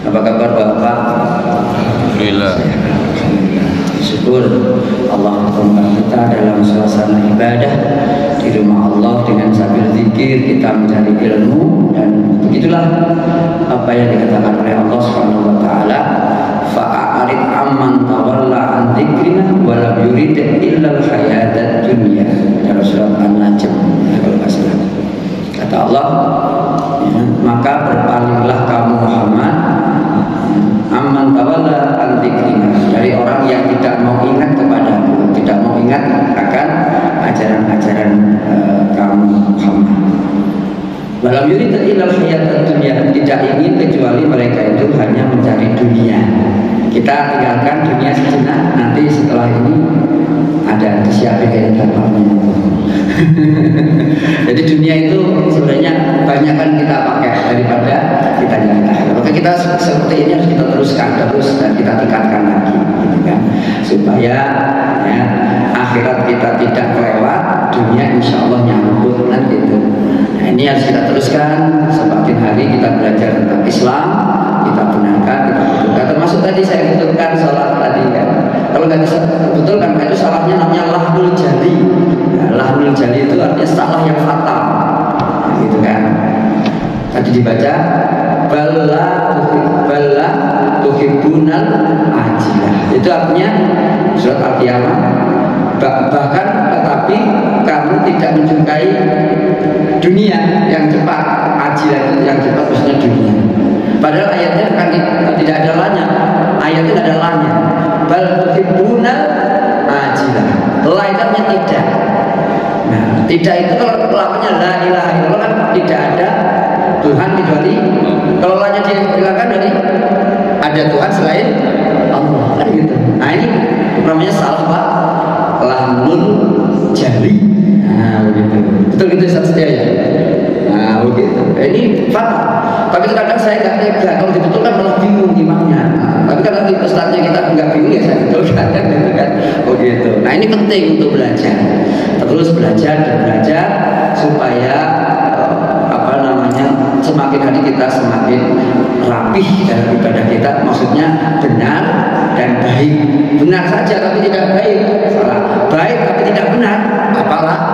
Apa kabar Bapak? Alhamdulillah. Syukur Allah mempertemukan kita dalam suasana ibadah di rumah Allah dengan sambil zikir kita mencari ilmu, dan begitulah apa yang dikatakan oleh Allah Subhanahu wa taala, fa'arid amman tawalla an dzikrina wa lam yurid illa al-hayatad dunya. Dalam surat An-Najm kalau enggak salah. Kata Allah, ya, maka berpalinglah kamu Muhammad amman tawalla an dzikrina, dari orang yang tidak mau ingat kepadamu, tidak mau ingat akan ajaran-ajaran kamu Muhammad. Walam yurid illa al-hayatad dunya, tidak ingin kecuali mereka itu hanya mencari dunia. Kita tinggalkan dunia sejenak, nanti setelah ini ada disiapin kayak gambarnya. Jadi dunia itu sebenarnya banyak kan kita pakai daripada kita nyari akhirat. Maka kita seperti ini harus kita teruskan terus dan kita tingkatkan lagi, gitu kan? Supaya ya, akhirat kita tidak kelewat, dunia insya Allah nyambut nanti itu. Nah, ini harus kita teruskan. Semakin hari kita belajar tentang Islam, kita benarkan, kita betulkan. Termasuk tadi saya betulkan salat tadi ya. Kalau nggak bisa betulkan, itu salahnya namanya lahnul jali. Nah, lahnul jali itu artinya salah yang fatal, gitu kan? Tadi dibaca balla tuhibbunal ajilah. Itu artinya surat Al-Qiyamah. Bahkan tetapi kamu tidak menyukai dunia yang cepat. Ajilah itu yang cepat, maksudnya dunia. Padahal ayatnya kan tidak ada lanya. Ayatnya tidak ada lanya. Bal tuhibbunal ajilah. La itu artinya tidak. Nah, tidak itu kalau lawannya la ilaha illallah kan tidak ada Tuhan kecuali, kalau lanya dihilangkan dari ada Tuhan selain Allah, kan gitu. Nah, ini namanya salah Pak, lahnul jali. Nah, begitu. Betul gitu Ustaz Setia ya? Nah, begitu. Ini fatal. Tapi kadang saya nggak tega, kalau dibetulkan malah bingung gimana. Tapi kalau Ustaznya kita nggak bingung ya saya betulkan, gitu kan? Oh gitu. Nah, ini penting untuk belajar. Terus belajar dan belajar supaya semakin hari kita semakin rapih dalam ibadah kita, maksudnya benar dan baik. Benar saja tapi tidak baik, salah. Baik tapi tidak benar, apalagi.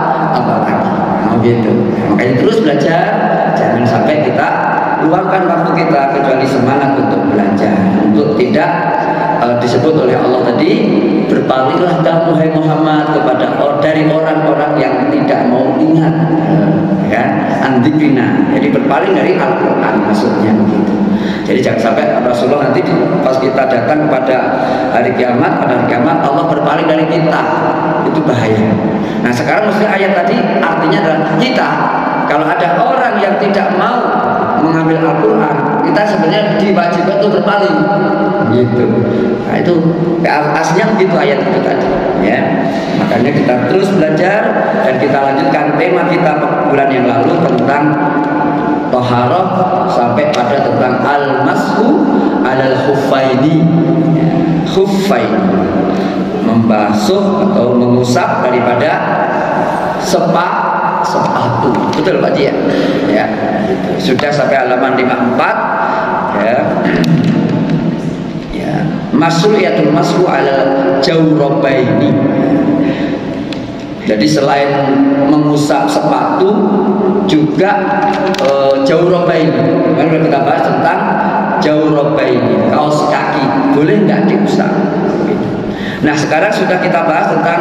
Nah, gitu. Makanya terus belajar, jangan sampai kita luangkan waktu kita kecuali semangat untuk belajar, untuk tidak disebut oleh Allah tadi, berpalinglah kamu hai Muhammad kepada dari orang-orang yang tidak mau ingat, kan? Andikrina. Jadi berpaling dari Al-Quran maksudnya begitu. Jadi jangan sampai Rasulullah nanti pas kita datang pada hari kiamat, Allah berpaling dari kita, itu bahaya. Nah, sekarang maksudnya ayat tadi artinya adalah kita. Kalau ada orang yang tidak mau mengambil Al-Quran, kita sebenarnya diwajibkan untuk berpaling, gitu. Nah, itu aslinya begitu ayat itu tadi, ya. Makanya kita terus belajar dan kita lanjutkan tema kita bulan yang lalu tentang Taharah sampai pada tentang al-mashu alal khuffaini, khuffain, membasuh atau mengusap daripada sepatu. Betul Pak Dia? Ya, gitu. Sudah sampai halaman 54 ya. Ya, masru'iyatul mashu ala jawrabaini. Jadi selain mengusap sepatu juga jawrabaini. Kan kita bahas tentang jawrabaini, kaos kaki. Boleh enggak diusap? Nah, sekarang sudah kita bahas tentang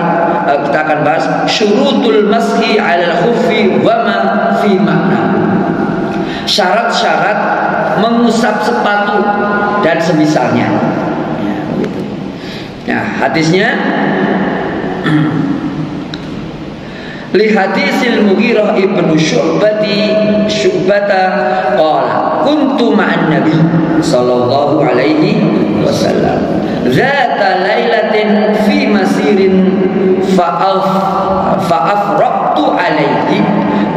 kita akan bahas syurutul mashi 'alal khuffi wa ma fi makna. Syarat-syarat mengusap sepatu dan semisalnya. Ya, begitu. Nah, hadisnya li hadisil Mughirah ibnu Syu'bata qala kuntu ma'an nabi sallallahu alaihi wasallam zata lailatin fi masirin fa'afraqtu alaihi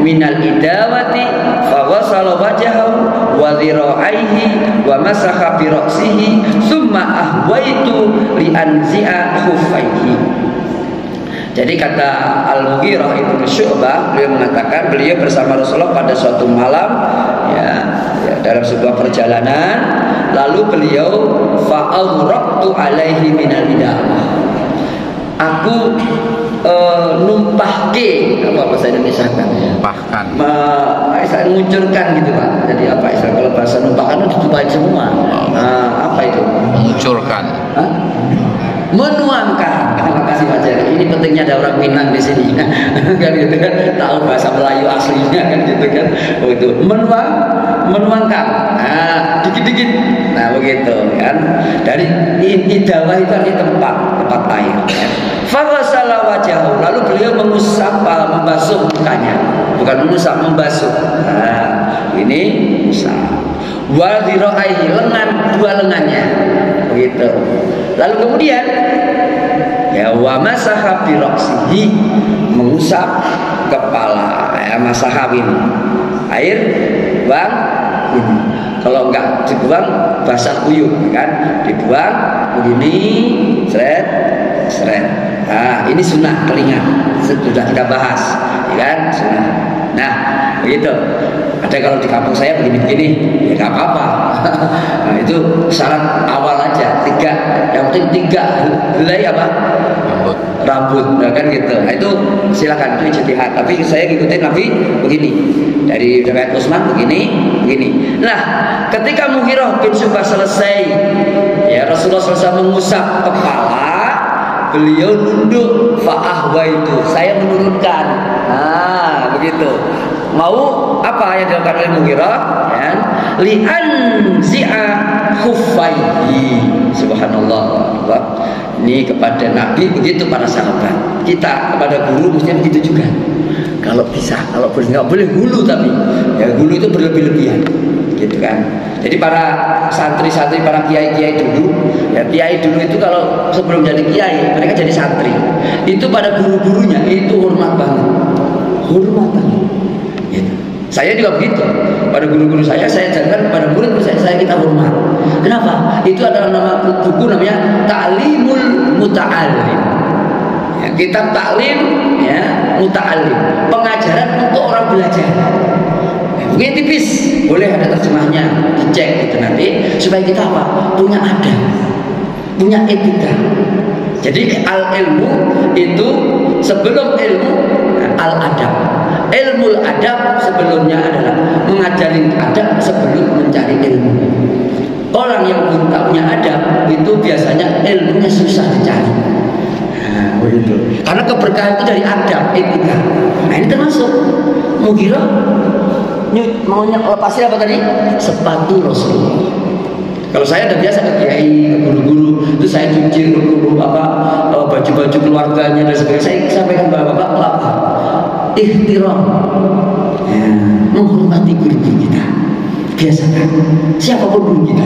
minal idawati fa ghasala wajhahu wa dhira'aihi wa masaha bi ra'sihi thumma ahwaitu li anzi'a khuffaihi. Jadi kata Al-Mughirah ibnu Syu'bah, beliau mengatakan beliau bersama Rasulullah pada suatu malam, ya dalam sebuah perjalanan, lalu beliau fa'awraqtu alaihi minal idamah, aku numpahke, apa bahasa Indonesia kan? Numpahkan. Saya mengucurkan gitu Pak. Jadi apa istilah kalau bahasa numpahkan itu ditumpahin semua. Apa itu? Mengucurkan. Menuangkan. Terima kasih Pak Jerry. Ini pentingnya ada orang Minang di sini. Kan gitu kan, tahu bahasa Melayu aslinya kan gitu kan. Oh itu menuangkan. Nah, dikit-dikit. Nah, begitu kan. Dari idawah itu artinya tempat air ya. Faghasala wajahu, lalu beliau mengusap, membasuh mukanya. Bukan mengusap, membasuh. Nah, ini usap. Wa dhira'aihi, dua lengannya. Begitu. Lalu kemudian ya wa masaha bi ra'sihi, mengusap kepala, ya masahawin. Air buang ini. Kalau enggak dibuang basah kuyup kan, dibuang begini, seret. Nah, ini sunnah telinga, sudah kita bahas, ya kan, sunnah. Nah, begitu. Ada kalau di kampung saya begini-begini, ya nggak apa-apa. Nah, itu syarat awal aja, 3, yang penting 3 helai apa? Rambut, nah, kan gitu. Nah, itu silakan, itu ijtihad. Tapi saya ngikutin Nabi begini, dari riwayat Utsman begini. Nah, ketika Mughirah bin Syu'bah selesai, ya Rasulullah SAW mengusap kepala, beliau nunduk, itu saya menurunkan. Nah, begitu. Mau apa yang dilakukan oleh Mughirah? Ya, li'anzi'a khuffaihi. Subhanallah. Ini kepada Nabi begitu, para sahabat. Kita kepada guru mestinya begitu juga. Kalau bisa, kalau boleh, nggak boleh hulu, tapi ya hulu itu berlebih-lebihan, gitu kan. Jadi para santri-santri, para kiai-kiai dulu, ya kiai dulu itu kalau sebelum jadi kiai mereka jadi santri. Itu pada guru-gurunya itu hormat banget. Gitu. Saya juga begitu. Pada guru-guru saya jalankan kepada murid saya kita hormat. Kenapa? Itu adalah nama buku namanya Ta'limul Muta'allim. Ya, kitab taklim ya, muta'allim, pengajaran untuk orang belajar. Mungkin tipis, boleh ada terjemahnya, dicek gitu nanti supaya kita apa? Punya adab, punya etika. Jadi al-ilmu itu sebelum ilmu al-adab. Ilmu adab sebelumnya adalah mengajari adab sebelum mencari ilmu. Orang yang belum punya adab itu biasanya ilmunya susah dicari. Nah, begitu. Karena keberkahan itu dari adab, etika. Nah, ini termasuk Mughirah maunya lepasin apa tadi? Sepatu Rasulullah. Kalau saya udah biasa ke kiai, ke guru-guru, itu saya cuci guru baju-baju keluarganya dan sebagainya. Saya sampaikan bapak-bapak apa? Ihtiram, ya, menghormati guru-guru kita. Biasakan siapapun guru kita,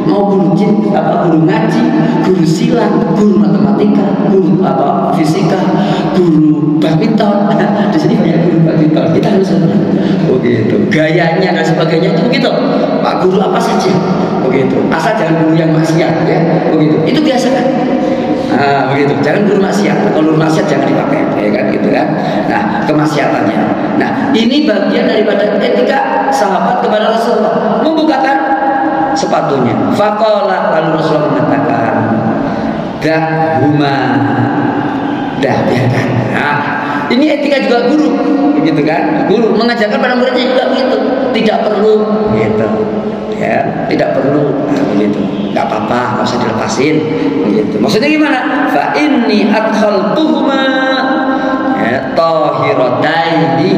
mau guru ngaji, guru silat, guru matematika, guru fisika, guru badminton. Di sini banyak guru badminton. Kita harus begitu. Gayanya dan sebagainya itu begitu. Pak guru apa saja begitu. Asal jangan guru yang maksiat ya. Begitu. Itu biasakan. Nah, begitu. Jangan guru maksiat. Kalau guru maksiat jangan dipakai, ya kan gitu kan. Nah, kemaksiatannya. Nah, ini bagian daripada etika sahabat kepada Rasulullah, membukakan sepatunya. Faqala, lalu Rasulullah mengatakan, biarkan. Nah, ini etika juga guru, begitu kan? Guru mengajarkan pada muridnya juga begitu. Tidak perlu, gitu. Ya, tidak perlu, nah, begitu. Enggak apa-apa, enggak usah dilepasin, begitu. Maksudnya gimana? Fa inni adkhaltuhuma tahirataini.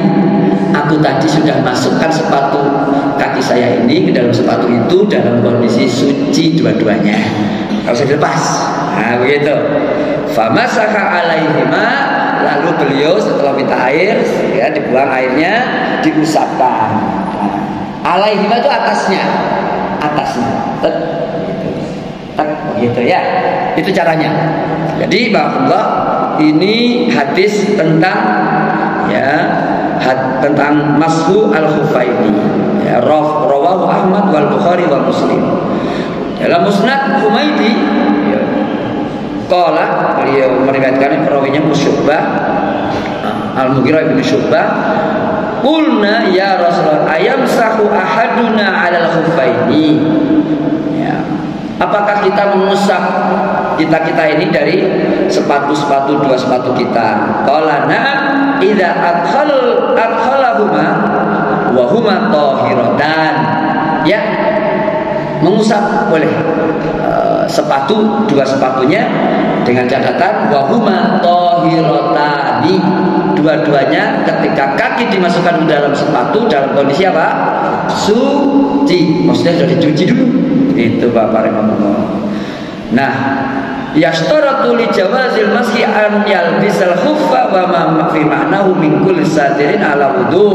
Aku tadi sudah masukkan sepatu kaki saya ini ke dalam sepatu itu dalam kondisi suci dua-duanya. Enggak usah dilepas. Nah, begitu. Famasaha alaihima, lalu beliau setelah minta air, ya dibuang airnya, diusapkan. Alaihima itu atasnya. Begitu ya. Itu caranya. Jadi bahwa ini hadis tentang tentang mashu al-khuffaini. Ya, rawahu Ahmad wal Bukhari wal Muslim. Dalam Musnad Humaidi, qala, beliau meriwayatkan perawinya Syu'bah, Al-Mughirah bin Syu'bah, Qulna ya Rasulullah ayamsahu ahaduna 'alal khuffaini. Ya. Apakah kita mengusap kita ini dari sepatu-sepatu dua sepatu kita? Qala na'am idza adkhalahuma wa huma tahiratan. Ya, mengusap boleh sepatu dua sepatunya dengan catatan wa huma tahiratani, dua-duanya ketika kaki dimasukkan ke dalam sepatu dalam kondisi apa? Suci, maksudnya sudah dicuci dulu. Itu Bapak rahimahullah. Nah, yashtaratu li jawazil masyi an yalbisal khuffa wa ma fi ma'nahu min kulli satirin ala wudu.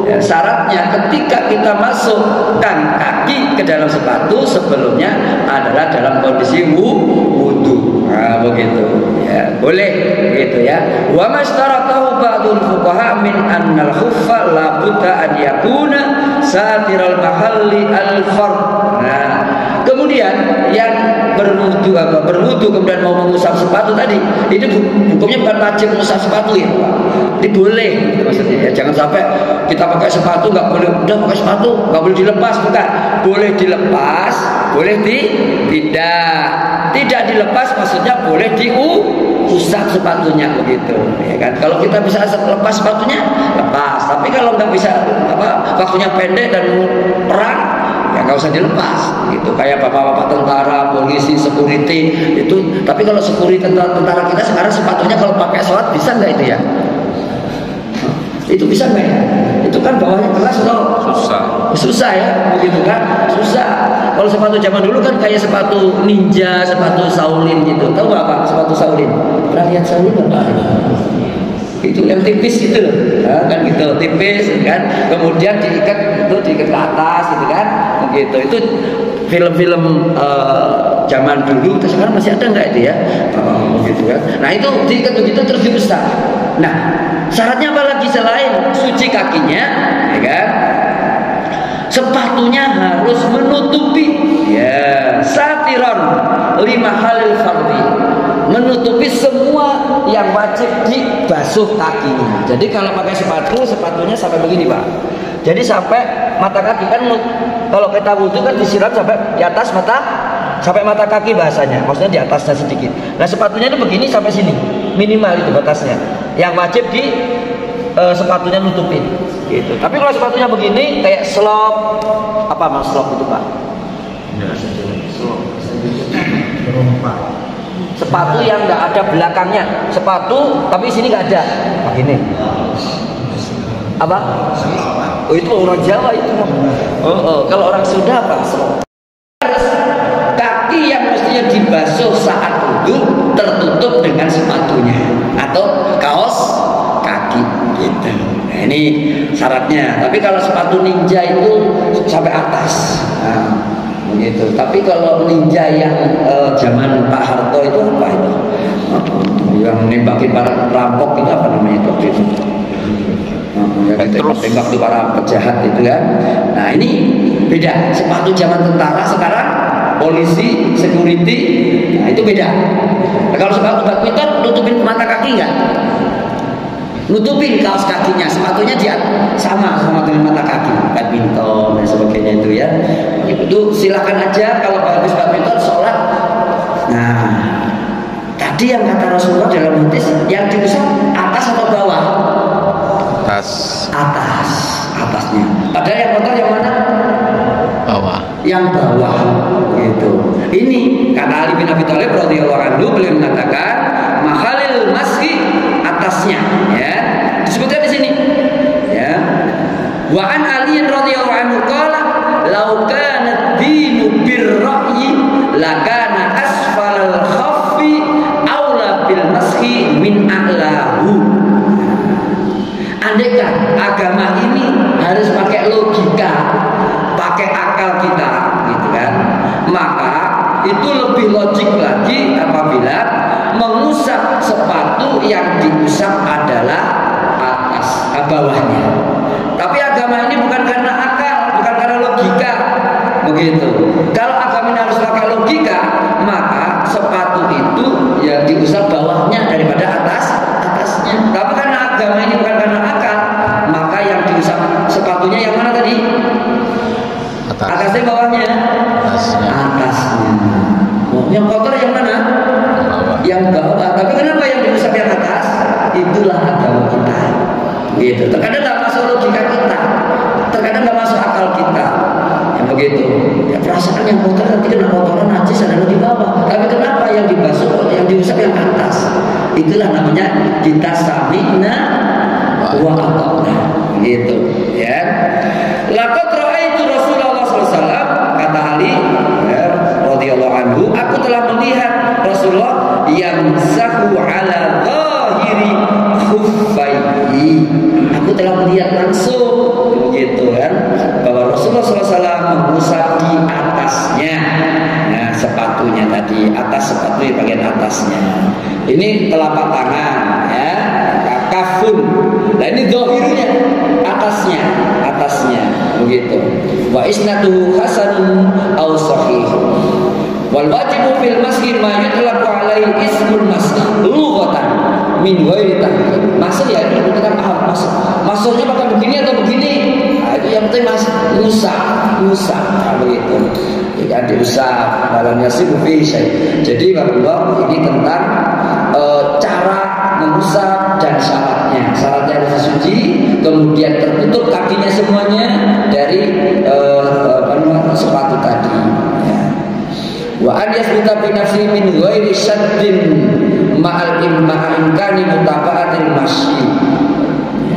Ya, syaratnya ketika kita masukkan kaki ke dalam sepatu sebelumnya adalah dalam kondisi wudu. Nah, begitu. Ya, boleh gitu ya. Wa mashtaratahu ba'dul fuqaha min annal khuffa la budda an yakuna satiral mahalli al-fard. Nah, kemudian yang berwudu kemudian mau mengusap sepatu tadi, itu hukumnya bukan wajib mengusap sepatu ya, ini boleh maksudnya ya. Jangan sampai kita pakai sepatu nggak boleh, udah pakai sepatu nggak boleh dilepas, bukan, boleh dilepas, boleh tidak dilepas, maksudnya boleh diusap sepatunya begitu ya kan. Kalau kita bisa lepas sepatunya lepas, tapi kalau nggak bisa waktunya pendek dan perang ya nggak usah dilepas gitu. Kayak bapak-bapak tentara, polisi, security itu. Tapi kalau security tentara kita sekarang sepatunya kalau pakai sholat bisa nggak itu ya? Itu bisa nggak ya? Itu kan bawahnya kelas atau susah ya, begitu kan? Susah. Kalau sepatu zaman dulu kan kayak sepatu ninja, sepatu Shaolin gitu. Tahu nggak Pak sepatu Shaolin? Pernah lihat Shaolin nggak? Itu yang tipis itu loh, ya, kan gitu, tipis kan, kemudian diikat ke atas gitu kan, begitu. Itu film-film zaman dulu, sekarang masih ada nggak itu ya, begitu kan. Nah itu diikat begitu terus diusap. Nah syaratnya apa lagi selain suci kakinya, ya kan? Sepatunya harus menutupi ya satiron lima halil fardhi, menutupi semua yang wajib dibasuh kakinya. Jadi kalau pakai sepatunya sampai begini Pak. Jadi sampai mata kaki kan, kalau kita wudhu kan disiram sampai di atas mata, sampai mata kaki bahasanya, maksudnya di atasnya sedikit. Nah sepatunya itu begini sampai sini, minimal itu batasnya. Yang wajib di sepatunya nutupin gitu. Tapi kalau sepatunya begini kayak slop, apa mas slop itu Pak? Sepatu yang nggak ada belakangnya, sepatu tapi sini nggak ada, begini. Apa? Oh itu orang Jawa itu. Kalau orang Sunda apa? Kaki yang mestinya dibasuh saat wudhu tertutup dengan sepatunya atau kaos kaki gitu. Nah, ini syaratnya. Tapi kalau sepatu ninja itu sampai atas. Nah, begitu. Tapi kalau ninja yang zaman Pak Harto itu apa itu? Yang nembakin para perampok itu apa namanya itu? Yang tembak di para penjahat itu kan. Nah ini beda. Sepatu zaman tentara sekarang polisi, security, nah itu beda. Nah, kalau sepatu badminton nutupin mata kaki nggak? Nutupin kaos kakinya, sepatunya dia sama dengan mata kaki. Badminton dan sebagainya itu ya. Itu silakan aja kalau habis badminton sholat. Nah, tadi yang kata Rasulullah dalam hadis yang diusap atas atau bawah? Atasnya. Padahal yang kotor yang mana? Bawah. Yang bawah. Gitu. Ini kata Ali bin Abi Thalib radhiyallahu anhu, beliau mengatakan mahalil masyi atasnya, ya. Disebutkan di sini. Ya. Wa an Ali radhiyallahu anhu qala law kana ad-dinu bir-ra'yi lakana asfalal khaffi aula bil masyi min a'lahu. Andaikan agama ini harus pakai logika, pakai akal kita, gitu kan? Maka itu lebih logik lagi apabila mengusap sepatu yang diusap adalah atas bawahnya. Tapi agama ini bukan karena akal, bukan karena logika, begitu. Kalau agama ini harus pakai logika, maka sepatu itu ya diusap bawahnya daripada atasnya. Tapi karena agama ini bukan karena akal, maka yang diusap kita sami'na wa ata'na, gitu ya. Laqad ra'aitu Rasulullah SAW, kata Ali ya, radhiyallahu anhu, aku telah melihat Rasulullah yang sahu ala zahiri khuffaihi, aku telah melihat langsung gitu kan, bahwa Rasulullah SAW mengusap di atasnya, nah sepatunya tadi, atas sepatu di bagian atasnya, ini telapak tangan ya, kafun, nah ini zahirnya, atasnya begitu. Wa isnaduhu hasanun aw sahih. Wal wajibu fil masjid ma yutlaqu alaihi ismul masjid lughatan min ghairi tahqiq. Maksud ya ini kita paham maksudnya pakai begini atau begini. Nah, itu yang penting usah begitu. Jika diusap dalam yasibu fi syai. Jadi Bapak ini tentang cara mengusap dan syaratnya harus suci, kemudian tertutup kakinya semuanya dari sepatu tadi. Wa an yasbuta bi nafsi min ghairi shaddin ma'al imkani mutaba'atil masyi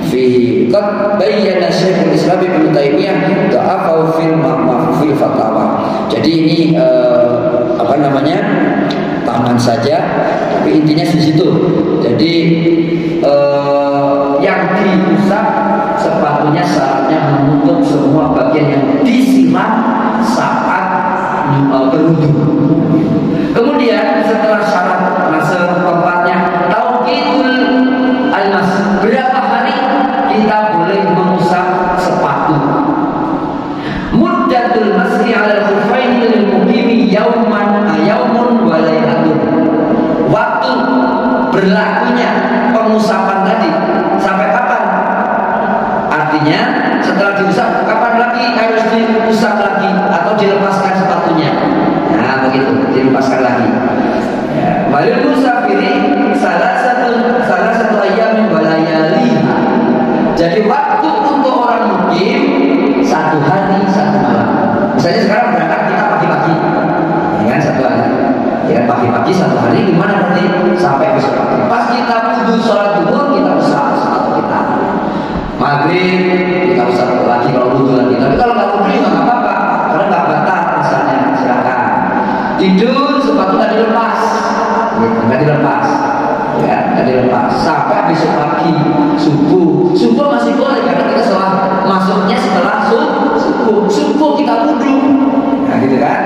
fihi qad bayyana Syekhul Islam Ibnu Taimiyah da'afa fil fatawa. Jadi ini taman saja, tapi intinya di situ. Jadi yang diusap sepatunya syaratnya menutup semua bagian yang disiram saat berwudu. Kemudian setelah syarat tempatnya tauqidul almas, berapa hari kita boleh mengusap sepatu. Muddatul masri 'ala al-khuffaini lil muqimi yaumun wa lailatun. Waktu berlakunya pengusapan tadi sampai kapan? Artinya setelah diusap kapan lagi harus diusap lagi atau dilepaskan sepatunya? Nah begitu, dilepaskan lagi. Walil musafiri salah satu ayam walayali. Jadi waktu untuk orang mukim 1 hari 1 malam. Misalnya sekarang berangkat kita pagi-pagi, ya kan 1 hari. Ya pagi-pagi 1 hari gimana nanti sampai besok pagi. Pas kita wudu sholat zuhur kita usap sepatu kita. Maghrib kita usap lagi kalau wudu lagi. Tapi kalau nggak wudu juga nggak apa-apa, karena nggak batal misalnya, silakan. Tidur sepatu nggak dilepas, nggak dilepas, ya nggak dilepas sampai besok pagi subuh masih boleh karena kita masuknya setelah subuh kita wudu, nah gitu kan.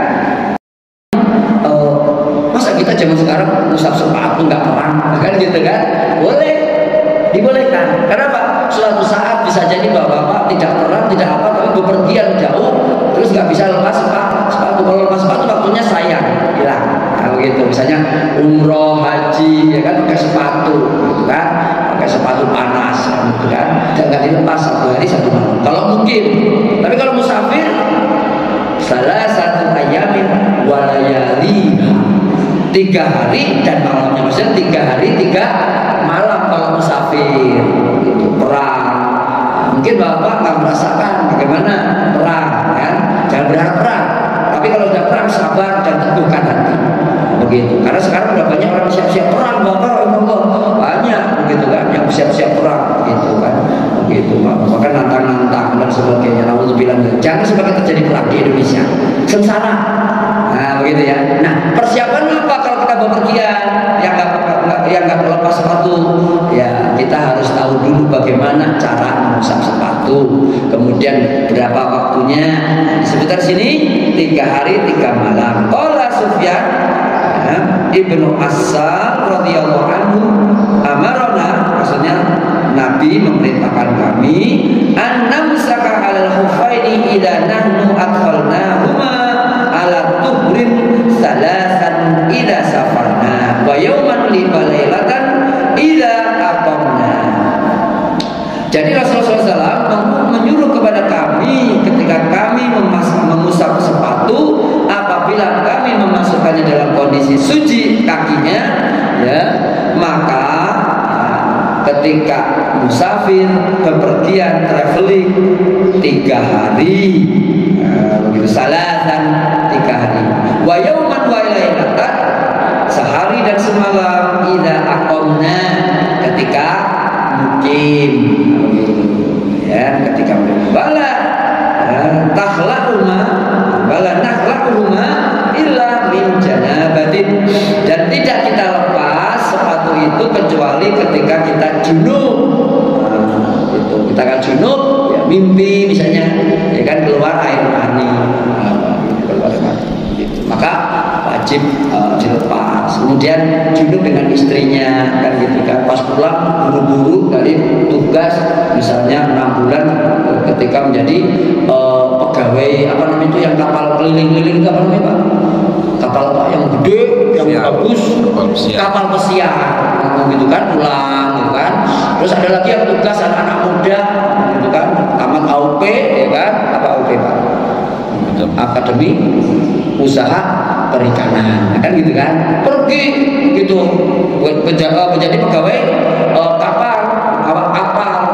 Masa kita zaman sekarang usap sepatu nggak perang, kan gitu kan? Boleh, dibolehkan. Kenapa? Suatu saat bisa jadi bapak-bapak tidak perang, tidak apa, tapi bepergian jauh, terus nggak bisa lepas sepatu. Kalau lepas sepatu waktunya sayang, hilang. Nah, begitu. Misalnya umroh, haji, ya kan pakai sepatu, gitu kan? Pakai sepatu panas, gitu kan? Dan nggak dilepas 1 hari 1 malam. Kalau mungkin, tapi kalau musafir, salah satu ayamin walayali. 3 hari dan malamnya, maksudnya 3 hari 3 malam kalau musafir itu perang. Mungkin bapak nggak merasakan bagaimana perang, kan? Jangan berharap perang. Tapi kalau sudah perang sabar dan teguhkan hati, begitu. Karena sekarang udah banyak orang siap-siap perang, bapak, banyak, begitu kan? Yang siap-siap perang, gitu kan? Begitu, bahkan nantang-nantang dan sebagainya. Alhamdulillah, jangan sampai terjadi perang di Indonesia, sengsara. Nah, begitu ya. Nah, persiapan apa kalau kita bepergian yang nggak melepas sepatu? Ya, kita harus tahu dulu bagaimana cara mengusap sepatu. Kemudian berapa waktunya? Sebentar sini 3 hari 3 malam. Qala Sufyan Ibnu Asal radhiyallahu anhu amarona, maksudnya Nabi memerintahkan kami an namsaka 'alal khuffaini idza nahnu adkhalnahuma ala tuhrin salasan idza safarna wa yawman li lailatan idza aqamna. Jadi Rasulullah SAW menyuruh kepada kami ketika kami mengusap sepatu apabila kami memasukkannya dalam kondisi suci kakinya, ya, maka ketika musafir bepergian traveling 3 hari, begitu salasan 3 hari, wa yauman wa lailatan, sehari dan semalam, idza aqamna, ketika maka wajib dilepas. Kemudian junub dengan istrinya kan gitu kan, pas pulang buru-buru dari tugas misalnya 6 bulan ketika menjadi pegawai apa namanya itu yang kapal keliling-keliling itu apa namanya Pak? Kapal Pak yang gede, yang bagus, kapal pesiar gitu kan, pulang gitu kan. Terus ada lagi yang tugas anak-anak muda gitu kan, tamat AUP ya kan, apa AUP Pak? Akademi Usaha Perikanan kan gitu kan, pergi gitu menjadi pegawai kapal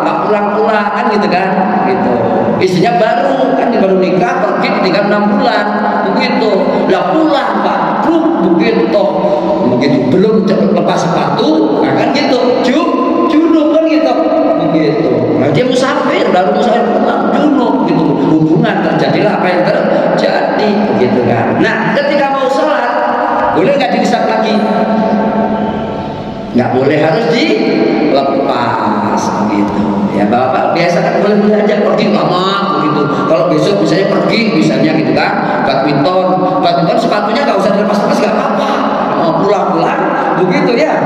nggak pulang-pulang kan gitu kan, gitu. Istrinya baru nikah, pergi tinggal 6 bulan begitu, lah pulang Pak, begitu belum lepas sepatu, nah kan gitu, junub kan gitu, begitu. Nah dia musafir, baru musafir pulang junub gitu, hubungan terjadilah apa yang terjadi, begitu kan. Nah ketika mau sholat, boleh nggak dihisap lagi? Nggak boleh, harus dilepas begitu. Ya bapak biasa kan boleh aja pergi lama begitu. Kalau besok misalnya pergi misalnya gitu kan, badminton sepatunya nggak usah dilepas-lepas, nggak apa-apa. Pulang-pulang begitu ya.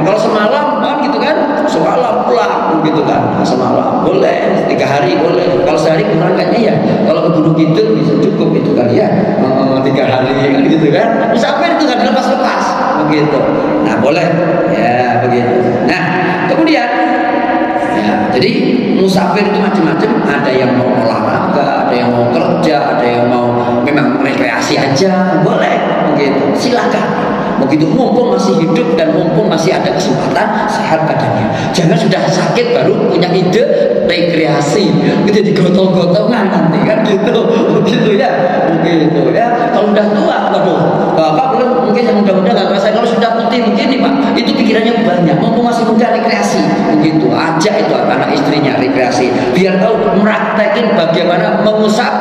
Kalau semalam kan gitu kan, semalam pulang begitu kan, semalam boleh 3 hari boleh. Kalau sehari kurang kayaknya ya. Kalau ke Gunung Kidul bisa cukup itu kali ya, 3 hari kan gitu kan. Musafir itu nggak dilepas-lepas begitu. Nah boleh ya begitu. Nah kemudian ya, jadi musafir itu macam-macam. Ada yang mau olahraga, ada yang mau kerja, ada yang mau memang rekreasi aja, boleh begitu. Silakan. Begitu mumpung masih hidup dan mumpung masih ada kesempatan sehat badannya. Jangan sudah sakit baru punya ide rekreasi, gitu digotong-gotongan nanti kan gitu, begitu ya, begitu ya. Kalau udah tua, waduh, bapak belum mungkin yang muda-muda nggak ngerasain. Kalau sudah putih begini Pak, itu pikirannya banyak. Mumpung masih muda rekreasi, begitu aja itu anak istrinya rekreasi, biar tahu meraktekin bagaimana mengusap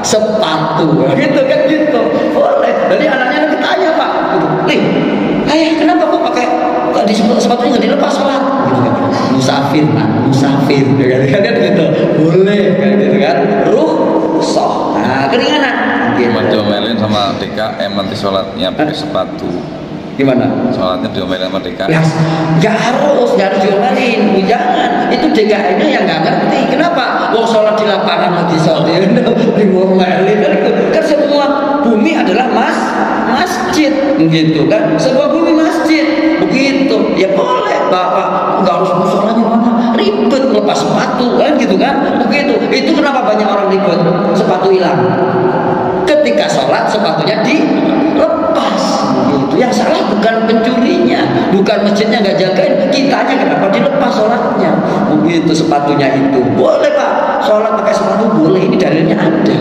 sepatu, gitu kan gitu, boleh. Jadi anaknya tanya Pak, ayah kenapa kok pakai di sepatunya nggak dilepas sholat? Gitu kan. Musafir kan gitu, boleh kan gitu kan, rukhsah. Nah keringanan. Diomelin sama DKM nanti sholatnya pakai sepatu. Gimana? Sholatnya diomelin sama DKM. Ya, nggak harus diomelin, jangan. Itu DKM-nya yang nggak ngerti. Kenapa? Wong sholat di lapangan di sholat diomelin kan semua bumi adalah masjid, begitu kan? Sebuah bumi masjid, begitu. Ya boleh, Bapak nggak harus sholatnya mana? Ribet lepas sepatu, kan gitu kan? Begitu. Itu kenapa banyak orang ribet? Sepatu hilang. Ketika sholat sepatunya dilepas, begitu. Yang salah bukan pencurinya, bukan masjidnya nggak jagain, kitanya kenapa dilepas sholatnya? Begitu sepatunya itu. Boleh Pak, sholat pakai sepatu boleh, ini dalilnya ada.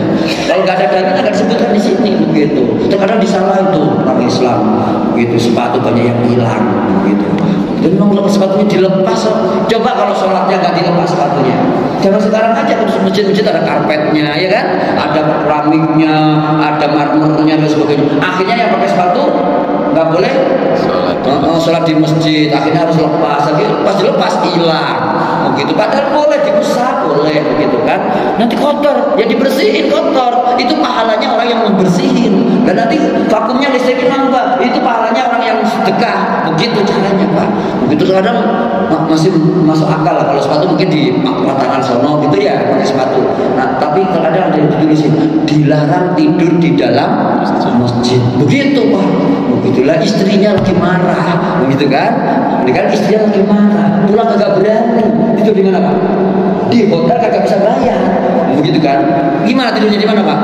Kalau nggak ada dalilnya nggak disebutkan di sini, begitu. Terkadang disalah itu orang Islam, begitu. Sepatu banyak yang hilang, begitu. Jadi memang sepatunya dilepas. Coba kalau sholatnya nggak dilepas sepatunya. Jangan sekarang aja ke masjid-masjid ada karpetnya, ya kan? Ada keramiknya, ada marmernya dan sebagainya. Akhirnya yang pakai sepatu nggak boleh sholat di masjid. Akhirnya harus lepas. Pas dilepas hilang, begitu. Padahal boleh diusap, boleh begitu kan? Nanti kotor, ya dibersihin kotor. Itu pahalanya orang yang membersihin. Dan nanti vakumnya listrikin nambah. Itu pahalanya orang yang sedekah. Begitu caranya Pak. Begitu kadang masih masuk akal lah kalau sepatu mungkin di lapangan sono gitu ya pakai sepatu. Nah tapi kadang ada yang ditulisin dilarang tidur di dalam masjid. Begitu Pak. Begitulah istrinya lagi marah, begitu kan? Ini kan istrinya lagi marah, pulang kagak berani. Tidur di mana Pak? Di hotel kagak bisa bayar, begitu kan? Gimana tidurnya di mana Pak?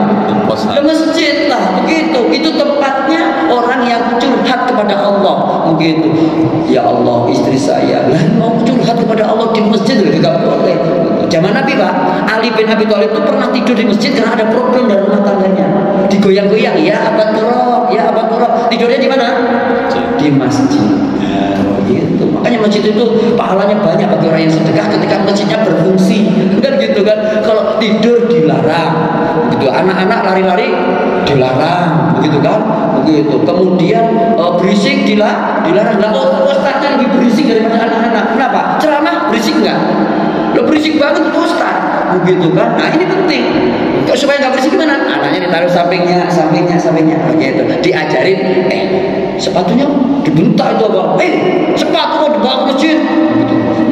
Di masjid lah, begitu. Itu tempatnya orang yang curhat kepada Allah, begitu. Ya Allah, istri saya lah mau curhat kepada Allah di masjid juga boleh. Zaman Nabi Pak, Ali bin Abi Thalib itu pernah tidur di masjid karena ada problem dalam rumah tangganya. Digoyang-goyang, ya Abu Turab, ya Abu Turab. Tidurnya di mana? Di masjid. Nah, gitu. Makanya masjid itu pahalanya banyak bagi orang yang sedekah ketika masjidnya berfungsi. Kan gitu kan. Kalau tidur dilarang. Begitu. Anak-anak lari-lari dilarang, begitu kan? Begitu. Kemudian berisik dilarang. Lah ustaznya lebih berisik daripada anak-anak. Kenapa? Ceramah berisik enggak? Lo berisik banget itu ustaz. begitu kan. Nah ini penting. Supaya nggak bersih gimana? Anaknya ditaruh sampingnya, begitu. Diajarin, sepatunya dibentak itu apa? Sepatu mau dibawa ke masjid,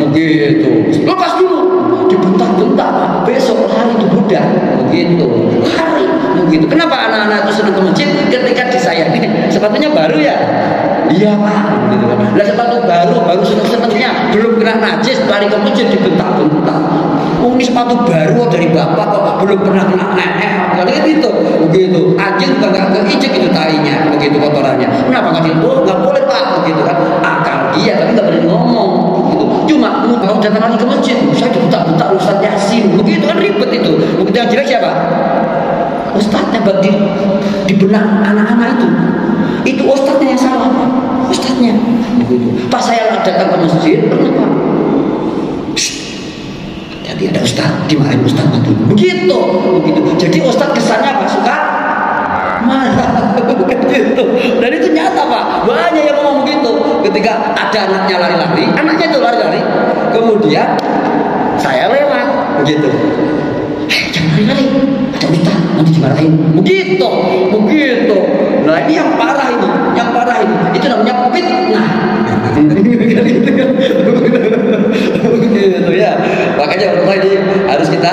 begitu. Lepas dulu, dibentak-bentak. Besok hari itu budak, begitu. Hari, begitu. Kenapa anak-anak itu senang ke masjid? Ketika disayangi, sepatunya baru ya. Iya Pak, gitu kan. Lah sepatu baru seneng-senengnya belum kena najis, lari ke masjid dibentak-bentak. Ini sepatu baru dari bapak kok belum pernah kena kali gitu, begitu. Anjing nggak keinjek itu tainya, begitu kotorannya. Kenapa nggak dibawa? Nggak boleh Pak, begitu kan. Akal dia, tapi nggak boleh ngomong. Gitu. Cuma mau datang lagi ke masjid, saya dibentak-bentak Ustaz Yasin, begitu kan ribet itu. Begitu yang jelek siapa? Ustadznya bagi di benak anak-anak itu ustadznya yang salah, ustadznya. Begitu. Pas saya datang ke masjid, kenapa? Jadi ada ustadz, dimarahin ustadz itu. Begitu. Jadi ustadz kesannya apa? Suka marah. Begitu. Dan itu nyata Pak. Banyak yang ngomong begitu. Ketika ada anaknya lari-lari, anaknya itu lari-lari. Kemudian saya lewat, begitu. Jangan lari-lari. Ada ustadz, nanti dimarahin. Begitu. Nah ini yang parah itu. Itu namanya fitnah. Begitu ya. Makanya ini harus kita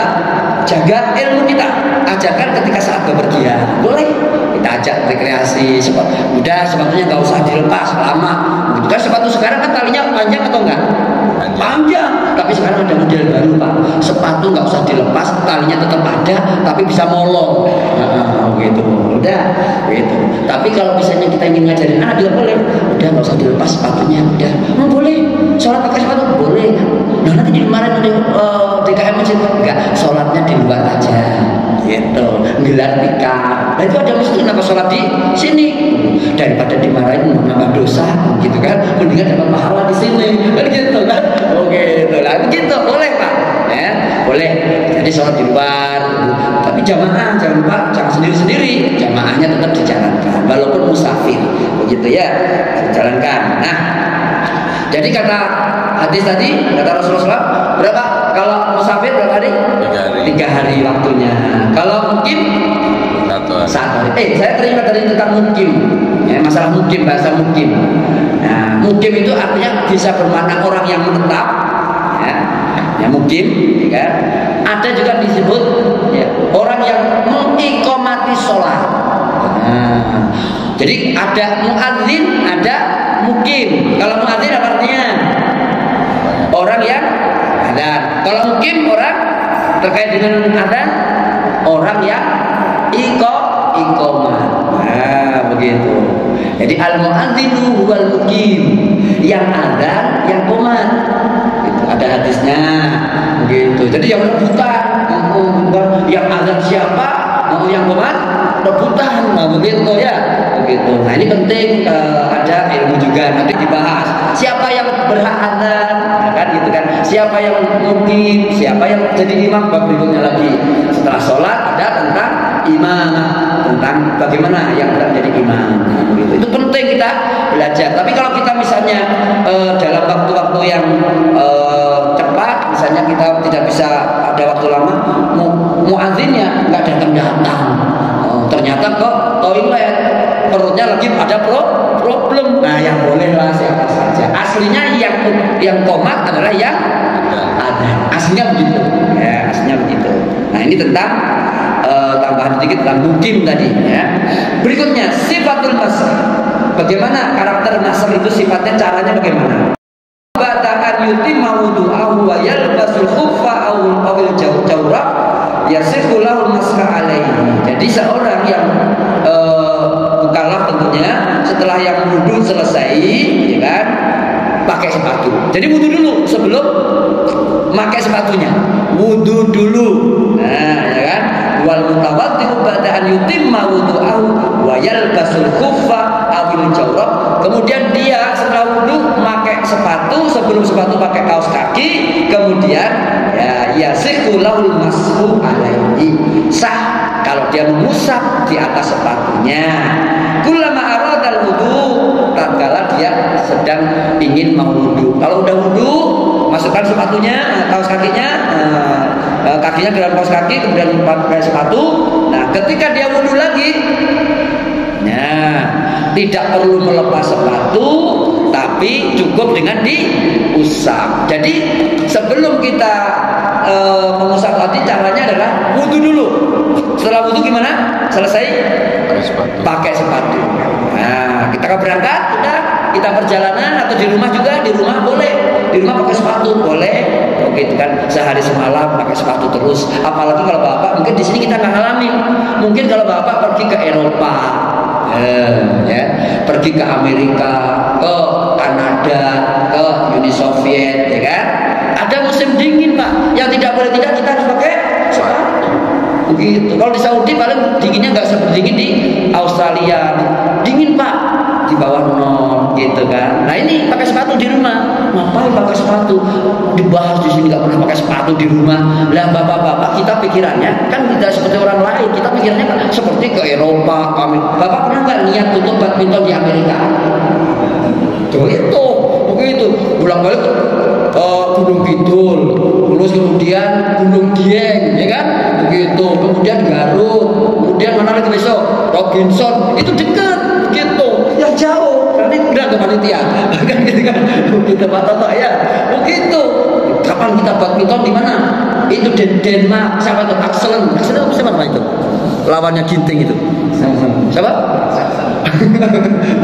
jaga ilmu kita. Ajarkan ketika saat bepergian. Boleh kita ajak rekreasi. Udah sepatunya nggak usah dilepas lama. Begitu kan sepatu sekarang kan talinya panjang atau enggak? Panjang. Tapi sekarang ada model baru Pak. Sepatu nggak usah dilepas, talinya tetap ada, tapi bisa molong. Gitu. Udah, gitu. Tapi kalau misalnya kita ingin ngajarin anak juga boleh. Udah nggak usah dilepas sepatunya. Udah, boleh. Sholat pakai sepatu boleh. Nah nanti dimarahin oleh DKM masjid. Enggak, sholatnya di luar aja. Gitu. Gelar tikar. Nah itu ada masjid kenapa sholat di sini? Daripada dimarahin menambah dosa, gitu kan? Mendingan dapat pahala di sini. Kan gitu kan? Oke, itu lah. Begitu boleh Pak. Ya, boleh. Jadi sholat di luar. Tapi jamaah jangan lupa, jangan sendiri-sendiri. Jamaahnya tetap dijalankan, walaupun musafir. Begitu ya, dijalankan. Nah, jadi kata hadis tadi, kata Rasulullah berapa? Kalau musafir berapa hari? 3 hari. 3 hari waktunya. Kalau mukim 1 hari. Saya teringat tadi tentang mukim. Ya, masalah mukim, bahasa mukim. Nah, mukim itu artinya bisa bermakna orang yang menetap. Ya mukim, ya. Ada juga disebut ya, orang yang mengiqomati sholat. Nah, jadi ada muadzin, ada mukim. Kalau muadzin apa artinya? Orang yang adzan. Kalau mukim orang terkait dengan adzan, orang yang iqomah. Nah, begitu. Jadi al-muadzinu huwal mukim. Yang adzan, yang qomat. Ada hadisnya begitu. Jadi yang rebutan, yang azan siapa, yang qomat rebutan, begitu ya, begitu. Nah ini penting ada ilmu juga nanti dibahas. Siapa yang berhak azan, kan gitu kan? Siapa yang mukim, siapa yang jadi imam, berikutnya lagi. Setelah sholat ada tentang imam, tentang bagaimana yang berhak jadi imam. Begitu. Itu penting kita belajar. Tapi kalau kita misalnya dalam waktu-waktu yang cepat, misalnya kita tidak bisa ada waktu lama, muadzinnya nggak datang-datang, ternyata kok toilet perutnya lagi ada problem. Nah yang bolehlah siapa saja. Aslinya yang qomat adalah yang ada. Aslinya begitu. Ya, aslinya begitu. Nah ini tentang tambahan sedikit tentang mukim tadi. Ya. Berikutnya sifatul masr. Bagaimana karakter masr itu sifatnya, caranya bagaimana? Yutimma wudu'ahu wa yalbasul khuffa awil jawrab yasihu lahul masha alaihi. Jadi seorang yang mukallaf tentunya setelah yang wudu selesai, ya kan, pakai sepatu. Jadi wudu dulu sebelum pakai sepatunya. Wudu dulu. Nah, ya kan? Wal mutawaddi'u ba'da an yutimma wudu'ahu wa yalbasul khuffa awil jawrab. Kemudian dia setelah wudu pakai sepatu, sebelum sepatu pakai kaos kaki, kemudian ya yasihu lahul mashu alaihi. Sah kalau dia mengusap di atas sepatunya. Kullama aradal wudu, tatkala dia sedang ingin mau wudu. Kalau udah wudu, masukkan sepatunya, kaos kakinya, kakinya dalam kaos kaki, kemudian pakai sepatu. Nah, ketika dia wudu lagi, nah, tidak perlu melepas sepatu, tapi cukup dengan diusap. Jadi sebelum kita mengusap tadi, caranya adalah wudu dulu. Setelah wudu gimana? Selesai pakai sepatu. Nah, kita akan berangkat, udah kita perjalanan atau di rumah juga, di rumah boleh, di rumah pakai sepatu boleh, begitu kan, sehari semalam pakai sepatu terus. Apalagi kalau bapak, mungkin di sini kita nggak ngalamin. Mungkin kalau bapak pergi ke Eropa, ya, pergi ke Amerika, ke Kanada, ke Uni Soviet, ya kan, ada musim dingin pak, yang tidak boleh tidak kita harus pakai sepatu. Begitu. Kalau di Saudi paling dinginnya nggak seperti dingin di Australia, dingin pak, di bawah nol, gitu kan. Nah ini pakai sepatu di rumah, ngapain pakai sepatu? Dibahas di sini nggak pernah pakai sepatu di rumah. Lah bapak-bapak kita pikirannya kan tidak seperti orang lain, kita pikirannya kan seperti ke Eropa. Bapak pernah nggak niat untuk badminton di Amerika? Tuh itu, begitu. Bolak-balik Gunung Kidul, terus kemudian Gunung Dieng, ya kan? Begitu. Kemudian Garut, kemudian mana lagi besok? Robinson, itu dekat, gitu. Yang jauh, nanti udah ke panitia, kan gitu kan? Begitu Pak Toto ya, begitu. Kapan kita badminton di mana? Itu Denmark, siapa itu? Axelen siapa itu? Lawannya Ginting itu. Siapa?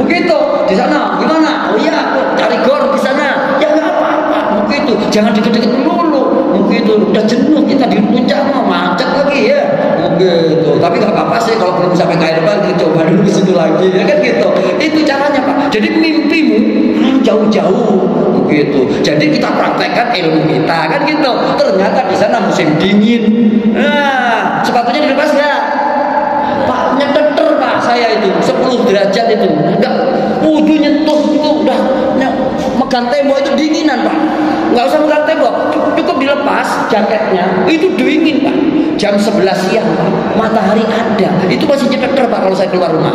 Begitu. Di sana gimana? Oh iya, cari gor di sana. Ya nggak apa-apa. Begitu. Jangan deket-deket dulu. Begitu. Udah jenuh kita di puncak mau macet lagi ya. Begitu. Tapi nggak apa-apa sih kalau belum sampai ke air depan, kita coba dulu ke situ lagi. Ya kan gitu. Itu caranya Pak. Jadi mimpimu jauh-jauh. Begitu. Jadi kita praktekkan ilmu kita kan gitu. Ternyata di sana musim dingin. Nah, sepatunya dilepas nggak? Pak, nyeter Pak saya itu 10 derajat itu. Enggak wudu nyentuh itu udah megang tembok itu dinginan Pak. Enggak usah megang tembok, cukup dilepas jaketnya. Itu dingin Pak. Jam 11 siang Pak. Matahari ada. Itu masih nyeter Pak kalau saya keluar rumah.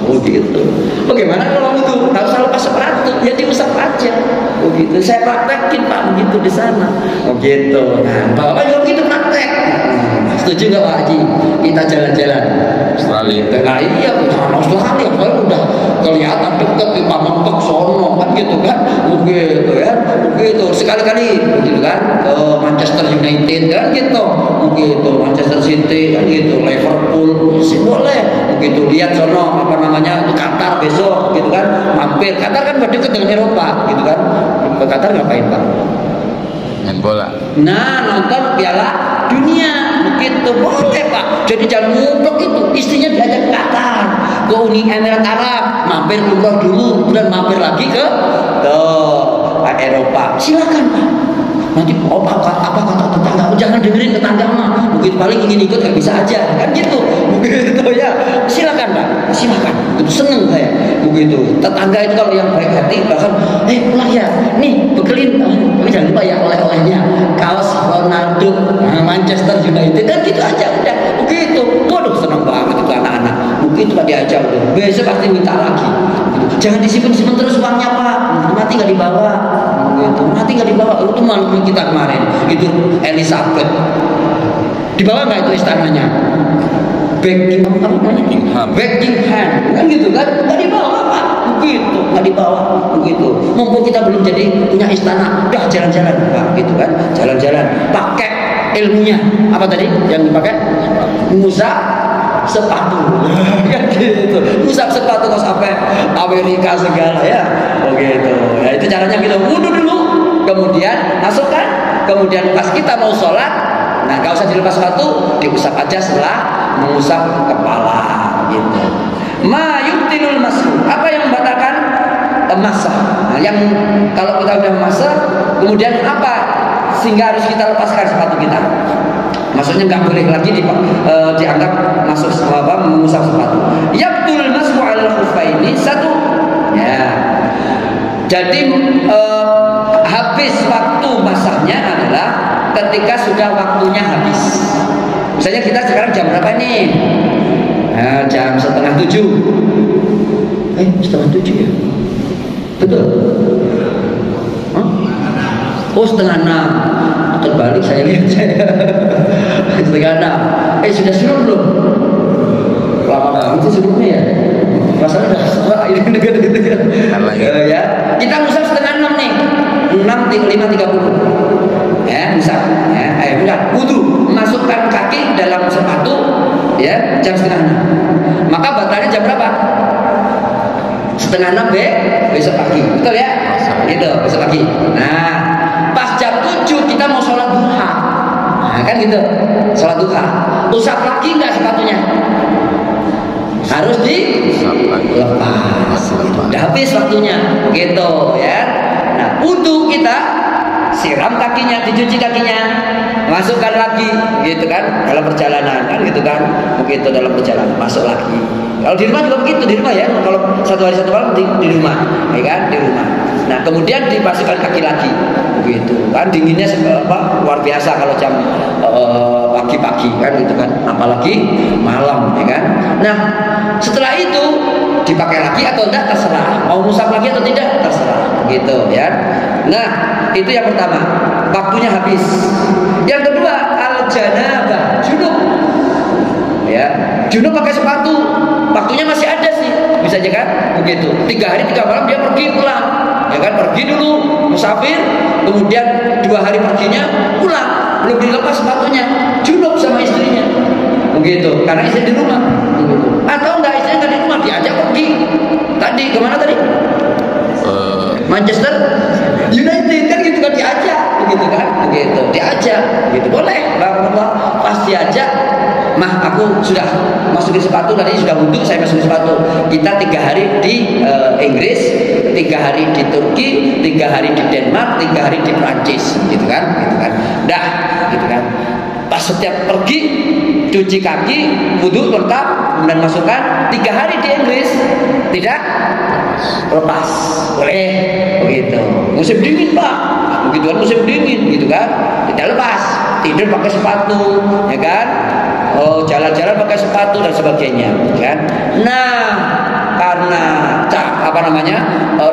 Oh gitu. Bagaimana kalau itu? Enggak usah lepas sepatu, ya diusap aja. Oh gitu. Saya praktekin Pak begitu di sana. Oh gitu. Nah, Bapak juga begitu praktek. Setuju nggak Pak Haji? Kita jalan-jalan Australia. Nah iya, Australia kalau udah kelihatan dekat di Pamentok sono kan gitu kan, begitu ya, begitu sekali-kali begitu kan ke Manchester United kan gitu, begitu Manchester City kan gitu, Liverpool sih boleh, begitu lihat sono apa namanya itu Qatar besok gitu kan, mampir Qatar kan dekat dengan Eropa gitu kan, ke Qatar ngapain Pak? Main bola. Nah nonton Piala Dunia begitu boleh Pak. Jadi jangan ngumpul itu, istrinya diajak ke Qatar, ke Uni Emirat Arab, mampir umroh dulu, kemudian mampir lagi ke Eropa. Silakan Pak. Nanti apa kata tetangga, jangan dengerin tetangga mah. Begitu paling ingin ikut nggak bisa aja, kan gitu. Begitu ya. Silakan Pak, silakan. Itu seneng saya. Begitu. Tetangga itu kalau yang baik hati bahkan, pulang ya, nih bekelin, jangan lupa ya oleh-olehnya, kaos Ronaldo, Manchester United, kan gitu aja udah. Begitu. Waduh seneng banget itu anak-anak. Begitu Pak diajak, besok pasti minta lagi. Begitu. Jangan disimpan terus uangnya Pak, nanti nggak dibawa. Begitu. Nanti nggak dibawa. Itu malu kita kemarin itu Elizabeth dibawa nggak itu istananya Buckingham kan gitu kan nggak dibawa Pak begitu nggak dibawa begitu mumpung kita belum jadi punya istana udah jalan-jalan Pak gitu kan jalan-jalan pakai ilmunya apa tadi yang dipakai ngusap sepatu kan gitu ngusap sepatu kok sampai Amerika segala ya begitu ya itu caranya kita wudu dulu kemudian masukkan, kemudian pas kita mau sholat, nah gak usah dilepas sepatu, diusap aja setelah mengusap kepala, gitu. Ma yubtilul mashu, apa yang membatalkan masah? Nah, yang kalau kita udah masah, kemudian apa sehingga harus kita lepaskan sepatu kita? Maksudnya nggak boleh lagi dianggap masuk mengusap sepatu. Yabtul mashu al khuffaini satu, ya. Jadi habis waktu masahnya adalah ketika sudah waktunya habis. Misalnya kita sekarang jam berapa nih? Jam 6:30. 6:30 ya? Betul? Oh, setengah 6. Terbalik saya lihat saya. Setengah 6. Sudah suruh belum? Lama itu sebelumnya ya. Rasanya udah serak ini dekat gitu ya. Ya. Kita musaf setengah 6 nih. 5.30. Ya, musaf. Ya, ayo udah wudu, masukkan kaki dalam sepatu ya jam setengah 6. Maka batalnya jam berapa? Setengah 6 besok pagi. Betul ya? Gitu, besok pagi. Nah, pas jam 7 kita mau sholat duha. Nah, kan gitu. Sholat duha. Usap lagi nggak sepatunya? Harus dilepas. Udah habis waktunya, gitu ya. Nah, wudu kita siram kakinya, dicuci kakinya, masukkan lagi, gitu kan, dalam perjalanan, kan gitu kan, begitu dalam perjalanan, masuk lagi. Kalau di rumah juga begitu, di rumah ya. Kalau satu hari satu malam di rumah, ya kan, di rumah. Nah, kemudian dimasukkan kaki lagi, begitu kan, dinginnya luar biasa kalau jam pagi-pagi kan gitu kan, apalagi malam ya kan. Nah, setelah itu dipakai lagi atau tidak terserah, mau musaf lagi atau tidak terserah, gitu ya. Nah, itu yang pertama, waktunya habis. Yang kedua, al-janabah, junub ya, junub pakai sepatu, waktunya masih ada sih, bisa aja kan, begitu. 3 hari 3 malam dia pergi pulang, ya kan, pergi dulu musafir, kemudian 2 hari perginya pulang, belum dilepas sepatunya, junub sama istrinya, begitu, karena istri di rumah, begitu. Atau enggak, istrinya nggak di rumah, diajak pergi. Tadi kemana tadi? Manchester United kan gitu kan, diajak, begitu kan, begitu, diajak, gitu boleh, barakallah, pas diajak. Mah, aku sudah masukin sepatu, tadi sudah wudu, saya masukin sepatu. Kita 3 hari di Inggris, 3 hari di Turki, 3 hari di Denmark, 3 hari di Prancis, gitu kan, gitu kan. Dah, gitu kan. Pas setiap pergi, cuci kaki, wudu lengkap, kemudian masukkan. 3 hari di Inggris, tidak lepas, boleh, begitu. Musim dingin pak, begitu kan, musim dingin, gitu kan, tidak lepas. Tidur pakai sepatu, ya kan. Oh, jalan-jalan pakai sepatu dan sebagainya, kan? Nah, karena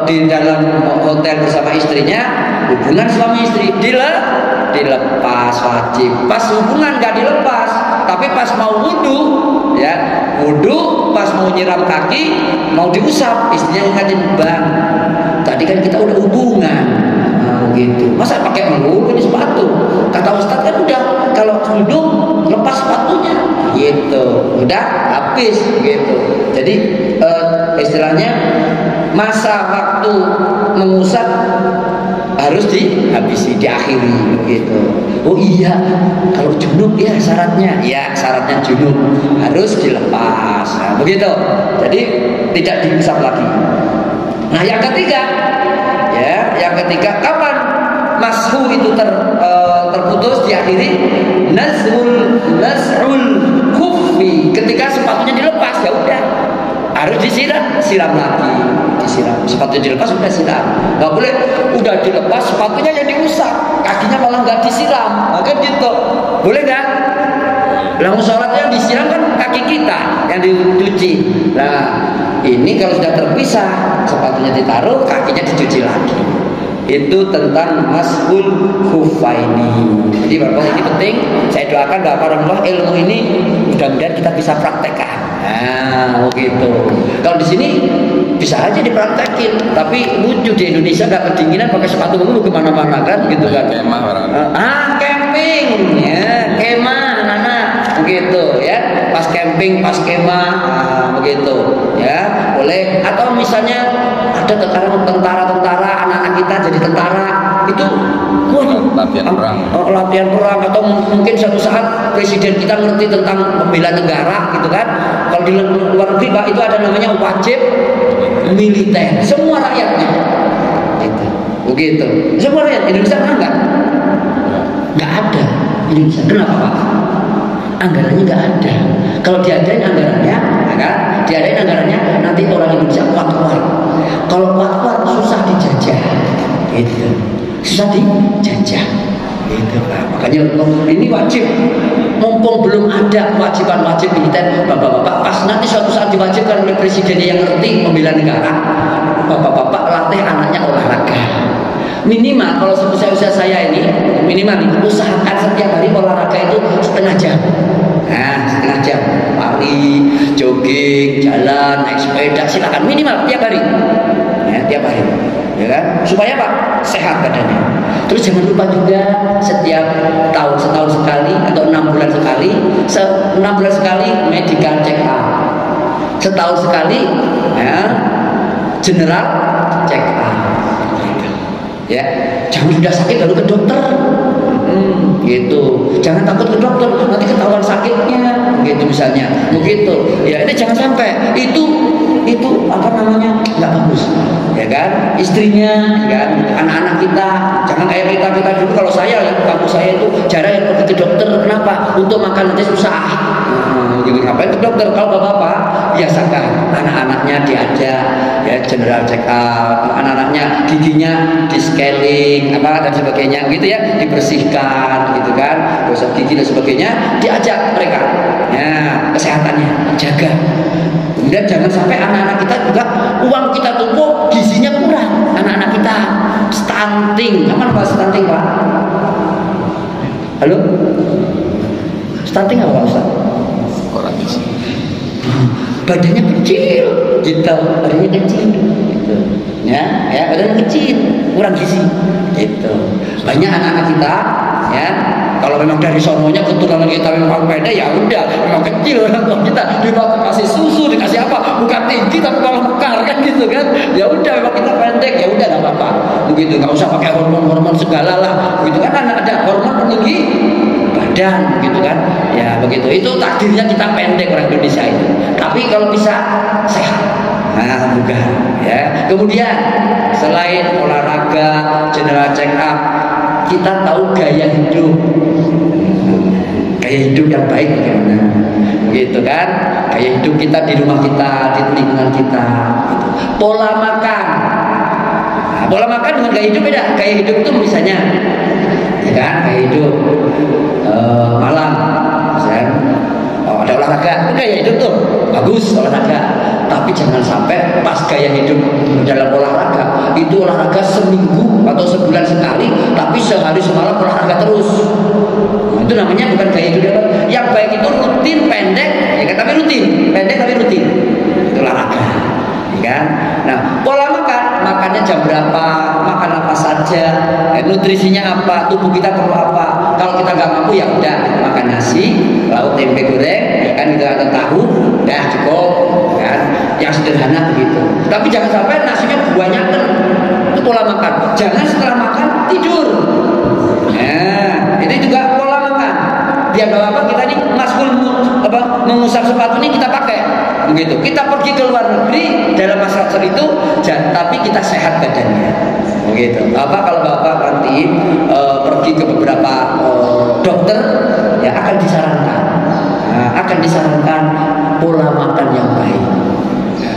di dalam hotel bersama istrinya, hubungan suami istri dilepas wajib. Pas hubungan nggak dilepas, tapi pas mau wudu, ya wudu, pas mau nyiram kaki, mau diusap, istrinya ingatin, bang, tadi kan kita udah hubungan. Gitu. Masa pakai melulu ini sepatu? Kata Ustadz kan udah, kalau duduk lepas sepatunya, gitu. Udah habis, gitu. Jadi istilahnya masa waktu mengusap harus dihabisi, diakhiri, gitu. Oh iya, kalau junub ya syaratnya, junub harus dilepas, nah, begitu. Jadi tidak diusap lagi. Nah, yang ketiga, kapan mashu itu terputus, diakhiri? Naz'ul khuffi, ketika sepatunya dilepas, ya udah harus siram lagi, sepatunya dilepas udah siram, nggak boleh udah dilepas sepatunya yang diusap, kakinya malah nggak disiram, maka gitu, boleh nggak? Lalu sholatnya yang disiram kan kaki kita yang dicuci. Nah, ini kalau sudah terpisah, sepatunya ditaruh, kakinya dicuci lagi. Itu tentang mashul khuffaini. Jadi Bapak, ini penting. Saya doakan Bapak ilmu ini mudah-mudahan kita bisa praktekkan. Nah, begitu. Kalau di sini bisa aja dipraktekin, tapi lucu di Indonesia nggak kedinginan pakai sepatu dulu kemana-mana kan, gitu kan? Kemah orang. Camping, ya, kemah, anak-anak, begitu ya. Pas camping, pas kemah, begitu, ya, boleh. Atau misalnya ada tentara-tentara, anak-anak kita jadi tentara, itu latihan perang. Latihan perang, atau mungkin suatu saat presiden kita ngerti tentang membela negara, gitu kan. Kalau di luar negeri Pak, itu ada namanya wajib militer, semua rakyatnya, gitu. Begitu. Semua rakyat Indonesia enggak ada Indonesia. Kenapa Pak? Anggarannya nggak ada. Kalau diadain anggarannya, kan? Diadain anggarannya, nanti orang Indonesia kuat-kuat. Kalau kuat-kuat susah dijajah, gitu. Susah dijajah, gitu. Nah, makanya ini wajib. Mumpung belum ada kewajiban wajib militer, bapak-bapak, pas nanti suatu saat diwajibkan oleh presidennya yang ngerti membela negara, bapak-bapak latih anaknya olahraga. Minimal kalau usia saya ini minimal nih, usahakan setiap hari olahraga itu setengah jam. Nah, setengah jam, lari, jogging, jalan, naik sepeda, silakan minimal tiap hari. Ya, tiap hari, ya kan? Supaya apa? Sehat badannya. Terus jangan lupa juga setiap setahun sekali atau 6 bulan sekali, 6 bulan sekali medical check up. Setahun sekali, ya, general check up. Ya, jangan sudah sakit lalu ke dokter. Gitu. Jangan takut ke dokter, nanti ketahuan sakitnya. Gitu misalnya. Begitu. Ya, ini jangan sampai itu apa namanya? Enggak bagus. Ya kan? Istrinya, ya kan? Anak-anak kita, jangan kayak kita dulu. Kalau saya ya, kamu saya itu jarang yang pergi ke dokter. Kenapa? Untuk makan nanti susah. Jadi ngapain ke dokter? Kalau bapak-bapak biasakan anak-anaknya diajak ya general check up, anak-anaknya giginya di scaling apa dan sebagainya gitu ya, dibersihkan gitu kan, gosok gigi dan sebagainya, diajak mereka ya kesehatannya jaga. Kemudian jangan sampai anak-anak kita juga uang kita tumpuk gizinya kurang, anak-anak kita stunting. Apa nama stunting Pak? Halo? Stunting apa Pak Ustaz? Kurang gizi. Badannya kecil, gitu. Badannya kecil, gitu. Ya, badannya kecil, kurang gizi, gitu. Banyak anak-anak kita, ya. Kalau memang dari sononya keturunan kita memang pendek, ya udah, memang kecil orang tua kita. Dikasih susu, dikasih apa? Bukan tinggi tapi malah mekar kan gitu kan? Ya udah, memang kita pendek, ya udah nggak apa-apa. Begitu, nggak usah pakai hormon segala lah. Begitu kan ada hormon peninggi badan gitu kan, ya begitu. Itu takdirnya kita pendek orang Indonesia itu, tapi kalau bisa sehat, nah juga ya. Kemudian selain olahraga, general check up, kita tahu gaya hidup yang baik bagaimana, gitu kan? Gaya hidup kita di rumah kita, di lingkungan kita, gitu. Pola makan, nah, pola makan dengan gaya hidup beda. Gaya hidup itu misalnya, ya kan? Gaya hidup malam, misalnya, ada olahraga, itu gaya hidup tuh bagus olahraga. Tapi jangan sampai pas gaya hidup dalam olahraga itu olahraga seminggu atau sebulan sekali, tapi sehari semalam olahraga terus. Nah, itu namanya bukan gaya hidup. Yang baik itu rutin pendek, ya kan? Tapi rutin, pendek tapi rutin. Itu olahraga, ya kan? Nah, pola makannya jam berapa, makan apa saja, nutrisinya apa, tubuh kita perlu apa. Kalau kita nggak mampu ya udah makan nasi, lauk tempe goreng, ya kan, gitu, atau tahu, dah cukup, kan? Yang sederhana begitu. Tapi jangan sampai nasinya kebanyakan. Itu pola makan. Jangan setelah makan tidur. Nah, itu juga pola makan. Biar nggak apa kita nih maskul mengusap sepatu ini kita pakai. Begitu. Kita pergi ke luar negeri dalam masa itu, tapi kita sehat badannya. Begitu. Apa kalau bapak nanti pergi ke beberapa dokter, ya akan disarankan pola makan yang baik.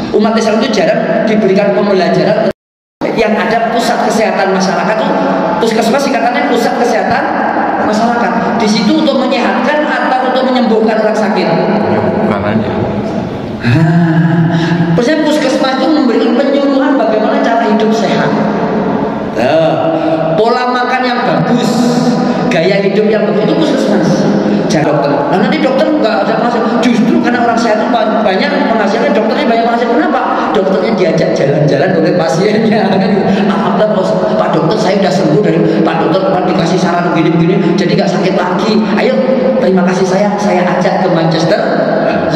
Umat Islam itu jarang diberikan pembelajaran yang ada pusat kesehatan masyarakat itu. Puskesmas singkatannya pusat kesehatan masyarakat. Di situ untuk menyehatkan atau untuk menyembuhkan orang sakit? Bukan aja. Maksudnya puskesmas itu memberikan penyuluhan bagaimana cara hidup sehat, pola makan yang bagus, gaya hidup yang bagus, itu puskesmas. Jangan dokter. Nah, nanti dokter nggak ada penghasilan. Justru karena orang sehat itu banyak penghasilan, dokternya banyak penghasilan. Kenapa? Dokternya diajak jalan-jalan oleh pasiennya. Alhamdulillah Pak Dokter, saya sudah sembuh dari Pak Dokter, Pak dikasih saran begini-begini, jadi nggak sakit lagi. Ayo, terima kasih saya ajak ke Manchester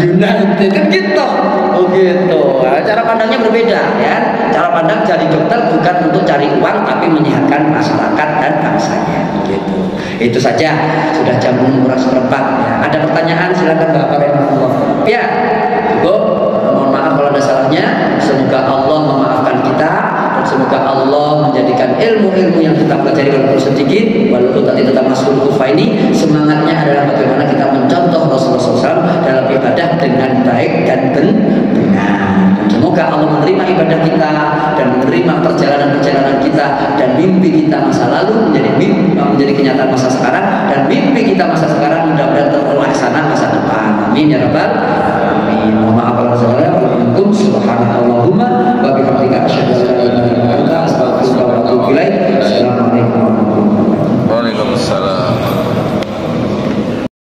United kan gitu. Oh gitu. Nah, cara pandangnya berbeda ya. Cara pandang jadi dokter bukan untuk cari uang tapi menyehatkan masyarakat dan bangsanya. Gitu. Itu saja. Sudah jam kurang seperempat. Ya. Ada pertanyaan silakan Bapak Rahimahullah. Ya. Cukup. Mohon maaf kalau ada salahnya. Semoga Allah memaafkan kita dan semoga Allah menjadikan ilmu-ilmu yang kita pelajari walaupun sedikit, walaupun tadi tetap masuk kufa ini, semangatnya adalah bagaimana kita mencontoh Rasulullah SAW dalam ibadah dengan baik dan benar. Dan semoga Allah menerima ibadah kita dan menerima perjalanan-perjalanan kita dan mimpi kita masa lalu menjadi kenyataan masa sekarang dan mimpi kita masa sekarang